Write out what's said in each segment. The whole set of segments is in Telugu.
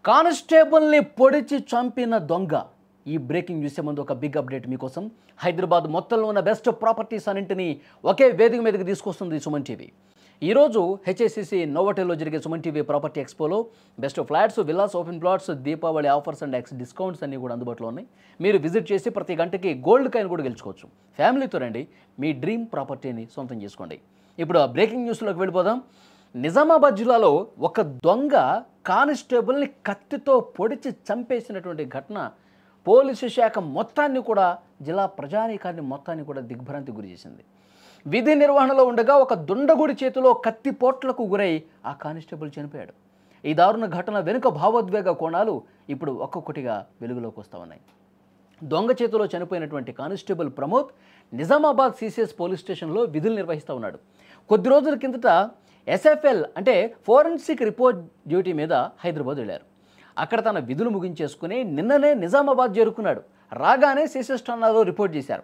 కానిస్టేబుల్ని పొడిచి చంపిన దొంగ. ఈ బ్రేకింగ్ చూసే ముందు ఒక బిగ్ అప్డేట్ మీకోసం. హైదరాబాద్ మొత్తంలో ఉన్న బెస్ట్ ప్రాపర్టీస్ అన్నింటినీ ఒకే వేదిక మీదకి తీసుకొస్తుంది సుమన్ టీవీ. ఈరోజు హెచ్ఏసిసి నోవోటెల్లో జరిగే సుమన్ టీవీ ప్రాపర్టీ ఎక్స్పోలో best flats, villas, open plots, Deepavali offers and discounts అన్నీ కూడా అందుబాటులో ఉన్నాయి. మీరు విజిట్ చేసి ప్రతి గంటకి గోల్డ్ కాయిన్ కూడా గెలుచుకోవచ్చు. ఫ్యామిలీతో రండి, మీ డ్రీమ్ ప్రాపర్టీని సొంతం చేసుకోండి. ఇప్పుడు ఆ బ్రేకింగ్ న్యూస్లోకి వెళ్ళిపోదాం. నిజామాబాద్ జిల్లాలో ఒక దొంగ కానిస్టేబుల్ని కత్తితో పొడిచి చంపేసినటువంటి ఘటన పోలీసు శాఖ మొత్తాన్ని కూడా, జిల్లా ప్రజానీకాన్ని మొత్తాన్ని కూడా దిగ్భ్రాంతి గురి చేసింది. విధి నిర్వహణలో ఉండగా ఒక దుండగుడి చేతిలో కత్తిపోట్లకు గురై ఆ కానిస్టేబుల్ చనిపోయాడు. ఈ దారుణ ఘటన వెనుక భావోద్వేగ కోణాలు ఇప్పుడు ఒక్కొక్కటిగా వెలుగులోకి వస్తూ ఉన్నాయి. దొంగ చేతిలో చనిపోయినటువంటి constable Pramod Nizamabad CCS police స్టేషన్లో విధులు నిర్వహిస్తూ ఉన్నాడు. కొద్ది రోజుల కిందట ఎస్ఎఫ్ఎల్ అంటే ఫోరెన్సిక్ రిపోర్ట్ డ్యూటీ మీద హైదరాబాద్ వెళ్ళారు. అక్కడ తన విధులు ముగించేసుకుని నిన్ననే నిజామాబాద్ చేరుకున్నాడు. రాగానే సిసిఎస్ ఠాణాలో రిపోర్ట్ చేశారు.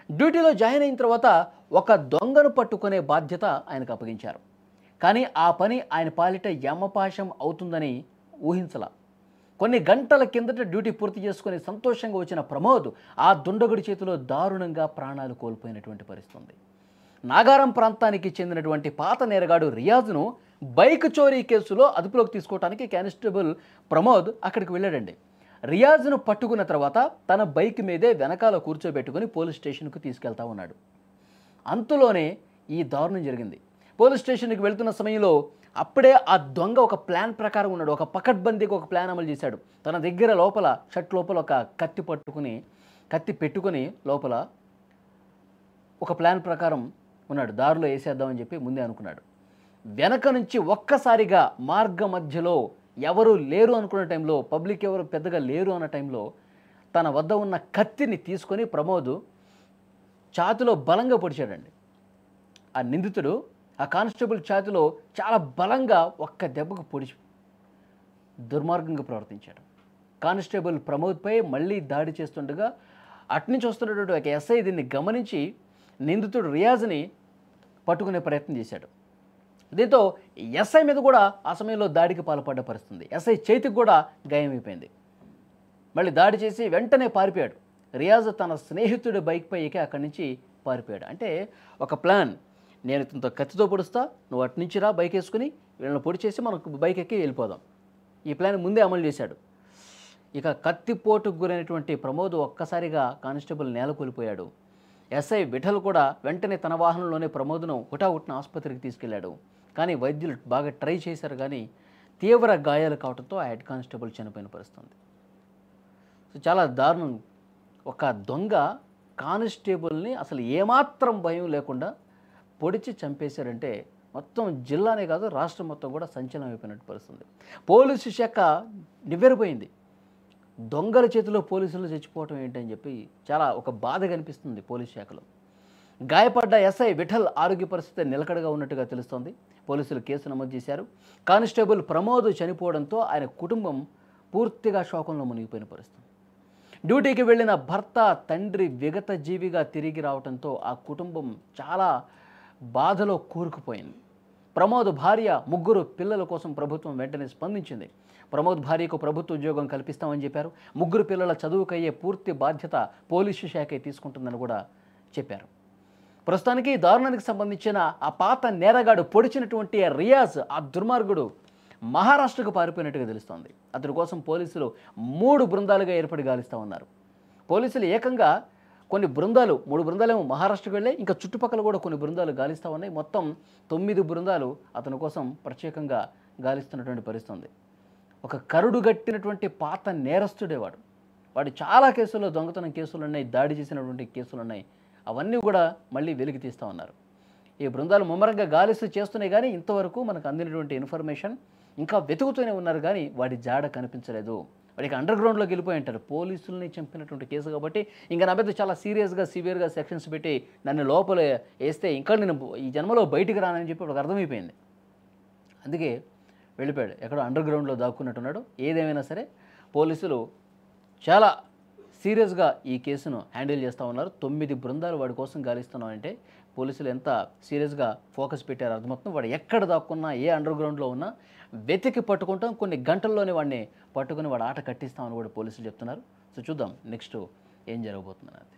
డ్యూటీలో జాయిన్ అయిన తర్వాత ఒక దొంగను పట్టుకునే బాధ్యత ఆయనకు అప్పగించారు. కానీ ఆ పని ఆయన పాలిట యమపాశం అవుతుందని ఊహించలా. కొన్ని గంటల కిందట డ్యూటీ పూర్తి చేసుకుని సంతోషంగా వచ్చిన ప్రమోద్ ఆ దుండగుడి చేతిలో దారుణంగా ప్రాణాలు కోల్పోయినటువంటి పరిస్థితి ఉంది. నాగారం ప్రాంతానికి చెందినటువంటి పాత నేరగాడు రియాజ్ను బైక్ చోరీ కేసులో అదుపులోకి తీసుకోవడానికి కానిస్టేబుల్ ప్రమోద్ అక్కడికి వెళ్ళాడండి. రియాజ్ను పట్టుకున్న తర్వాత తన బైక్ మీదే వెనకాల కూర్చోబెట్టుకుని పోలీస్ స్టేషన్కు తీసుకెళ్తా ఉన్నాడు. అంతలోనే ఈ దారుణం జరిగింది. పోలీస్ స్టేషన్కి వెళ్తున్న సమయంలో అప్పుడే ఆ దొంగ ఒక ప్లాన్ ప్రకారం ఉన్నాడు. ఒక పకడ్బందీకి ఒక ప్లాన్ అమలు చేశాడు. తన దగ్గర లోపల షర్ట్ లోపల ఒక కత్తి పెట్టుకుని లోపల ఒక ప్లాన్ ప్రకారం ఉన్నాడు. దారిలో వేసేద్దామని చెప్పి ముందే అనుకున్నాడు. వెనక నుంచి ఒక్కసారిగా మార్గ మధ్యలో ఎవరు లేరు అనుకున్న టైంలో, పబ్లిక్ ఎవరు పెద్దగా లేరు అన్న టైంలో తన వద్ద ఉన్న కత్తిని తీసుకొని ప్రమోద్ ఛాతిలో బలంగా పొడిచాడండి. ఆ నిందితుడు ఆ కానిస్టేబుల్ ఛాతిలో చాలా బలంగా ఒక్క దెబ్బకు పొడిచి దుర్మార్గంగా ప్రవర్తించాడు. కానిస్టేబుల్ ప్రమోద్పై మళ్ళీ దాడి చేస్తుండగా అట్నుంచి వస్తున్నటువంటి ఒక ఎస్ఐ దీన్ని గమనించి నిందితుడు రియాజ్ని పట్టుకునే ప్రయత్నం చేశాడు. దీంతో ఎస్ఐ మీద కూడా ఆ సమయంలో దాడికి పాల్పడ్డ పరిస్థితుంది. ఎస్ఐ చేతికి కూడా గాయమైపోయింది. మళ్ళీ దాడి చేసి వెంటనే పారిపోయాడు. రియాజ్ తన స్నేహితుడి బైక్పై ఎక్కి అక్కడి నుంచి పారిపోయాడు. అంటే ఒక ప్లాన్, నేను ఇతనితో కత్తితో పొడుస్తా, నువ్వు అటు నుంచి రా బైక్ వేసుకుని వీళ్ళని పొడి చేసి మనకు బైక్ ఎక్కి వెళ్ళిపోదాం. ఈ ప్లాన్ ముందే అమలు చేశాడు. ఇక కత్తిపోటుకు గురైనటువంటి ప్రమోద్ ఒక్కసారిగా కానిస్టేబుల్ నేలకూలిపోయాడు. ఎస్ఐ విఠల్ కూడా వెంటనే తన వాహనంలోనే ప్రమోద్ను హుటాహుటిన ఆసుపత్రికి తీసుకెళ్లాడు. కానీ వైద్యులు బాగా ట్రై చేశారు, కానీ తీవ్ర గాయాలు కావడంతో ఆ హెడ్ కానిస్టేబుల్ చనిపోయిన పరిస్థితుంది. సో చాలా దారుణం. ఒక దొంగ కానిస్టేబుల్ని అసలు ఏమాత్రం భయం లేకుండా పొడిచి చంపేశారంటే మొత్తం జిల్లానే కాదు రాష్ట్రం మొత్తం కూడా సంచలనం అయిపోయినట్టు పరిస్థితుంది. పోలీసు శాఖ నివ్వెరపోయింది. దొంగల చేతిలో పోలీసులు చచ్చిపోవటం ఏంటని చెప్పి చాలా ఒక బాధ కనిపిస్తుంది పోలీస్ శాఖలో. గాయపడ్డ ఎస్ఐ విఠల్ ఆరోగ్య పరిస్థితి నిలకడగా ఉన్నట్టుగా తెలుస్తోంది. పోలీసులు కేసు నమోదు చేశారు. కానిస్టేబుల్ ప్రమోద్ చనిపోవడంతో ఆయన కుటుంబం పూర్తిగా శోకంలో మునిగిపోయిన పరిస్థితి. డ్యూటీకి వెళ్ళిన భర్త, తండ్రి విగత జీవిగా తిరిగి రావడంతో ఆ కుటుంబం చాలా బాధలో కూరుకుపోయింది. ప్రమోద్ భార్య, 3 పిల్లల కోసం ప్రభుత్వం వెంటనే స్పందించింది. ప్రమోద్ భార్యకు ప్రభుత్వ ఉద్యోగం కల్పిస్తామని చెప్పారు. 3 పిల్లల చదువుకయ్యే పూర్తి బాధ్యత పోలీసు శాఖే తీసుకుంటుందని కూడా చెప్పారు. ప్రస్తుతానికి దారుణానికి సంబంధించిన ఆ పాత నేరగాడు పొడిచినటువంటి రియాజ్, ఆ దుర్మార్గుడు మహారాష్ట్రకు పారిపోయినట్టుగా తెలుస్తోంది. అతడి కోసం పోలీసులు 3 బృందాలుగా ఏర్పడి గాలిస్తూ ఉన్నారు. పోలీసులు ఏకంగా కొన్ని బృందాలు, 3 బృందాలేమో మహారాష్ట్రకు వెళ్ళాయి, ఇంకా చుట్టుపక్కల కూడా కొన్ని బృందాలు గాలిస్తూ ఉన్నాయి. మొత్తం 9 బృందాలు అతని కోసం ప్రత్యేకంగా గాలిస్తున్నటువంటి పరిస్థితి. ఒక కరుడుగట్టినటువంటి పాత నేరస్తుడే వాడు చాలా కేసుల్లో, దొంగతనం కేసులు ఉన్నాయి, దాడి చేసినటువంటి కేసులు ఉన్నాయి. అవన్నీ కూడా మళ్ళీ వెలికి తీస్తూ ఉన్నారు. ఈ బృందాలు ముమ్మరంగా గాలిస్తూ చేస్తున్నాయి, కానీ ఇంతవరకు మనకు అందినటువంటి ఇన్ఫర్మేషన్ ఇంకా వెతుకుతూనే ఉన్నారు, కానీ వాడి జాడ కనిపించలేదు. వాడికి అండర్ గ్రౌండ్లోకి వెళ్ళిపోయి ఉంటారు. పోలీసుల్ని చంపినటువంటి కేసు కాబట్టి ఇంకా నా మీద చాలా సీరియస్గా, సివియర్గా సెక్షన్స్ పెట్టి నన్ను లోపల వేస్తే ఇంకా నేను ఈ జన్మలో బయటికి రానని చెప్పి వాడికి అర్థమైపోయింది. అందుకే వెళ్ళిపోయాడు, ఎక్కడో అండర్ గ్రౌండ్లో దాక్కున్నట్టున్నాడు. ఏదేమైనా సరే పోలీసులు చాలా సీరియస్గా ఈ కేసును హ్యాండిల్ చేస్తూ ఉన్నారు. 9 బృందాలు వాడి కోసం గాలిస్తున్నామంటే పోలీసులు ఎంత సీరియస్గా ఫోకస్ పెట్టారు అర్థమవుతుంది. వాడు ఎక్కడ దాక్కున్నా, ఏ అండర్ గ్రౌండ్లో ఉన్నా వెతికి పట్టుకుంటాం, కొన్ని గంటల్లోనే వాడిని పట్టుకుని వాడు ఆట కట్టిస్తామని కూడా పోలీసులు చెప్తున్నారు. సో చూద్దాం నెక్స్ట్ ఏం జరగబోతుందన్నది.